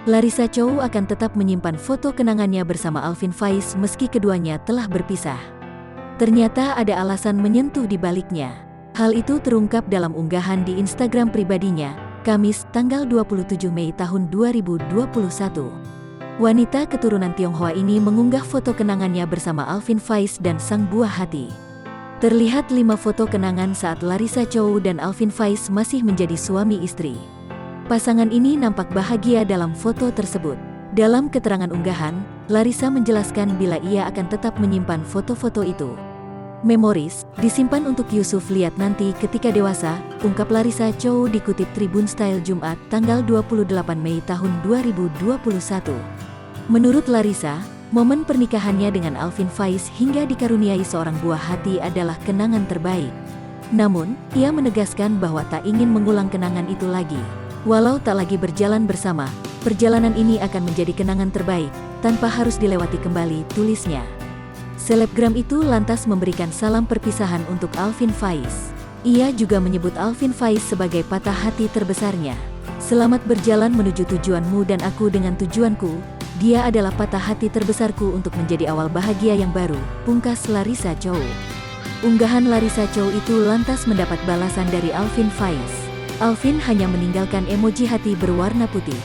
Larissa Chow akan tetap menyimpan foto kenangannya bersama Alvin Faiz meski keduanya telah berpisah. Ternyata ada alasan menyentuh di baliknya. Hal itu terungkap dalam unggahan di Instagram pribadinya, Kamis, tanggal 27 Mei tahun 2021. Wanita keturunan Tionghoa ini mengunggah foto kenangannya bersama Alvin Faiz dan sang buah hati. Terlihat 5 foto kenangan saat Larissa Chow dan Alvin Faiz masih menjadi suami istri. Pasangan ini nampak bahagia dalam foto tersebut. Dalam keterangan unggahan, Larissa menjelaskan bila ia akan tetap menyimpan foto-foto itu. Memories, disimpan untuk Yusuf lihat nanti ketika dewasa, ungkap Larissa Chow dikutip Tribun Style Jumat, tanggal 28 Mei tahun 2021. Menurut Larissa, momen pernikahannya dengan Alvin Faiz hingga dikaruniai seorang buah hati adalah kenangan terbaik. Namun, ia menegaskan bahwa tak ingin mengulang kenangan itu lagi. Walau tak lagi berjalan bersama, perjalanan ini akan menjadi kenangan terbaik, tanpa harus dilewati kembali, tulisnya. Selebgram itu lantas memberikan salam perpisahan untuk Alvin Faiz. Ia juga menyebut Alvin Faiz sebagai patah hati terbesarnya. Selamat berjalan menuju tujuanmu dan aku dengan tujuanku. Dia adalah patah hati terbesarku untuk menjadi awal bahagia yang baru, pungkas Larissa Chow. Unggahan Larissa Chow itu lantas mendapat balasan dari Alvin Faiz. Alvin hanya meninggalkan emoji hati berwarna putih.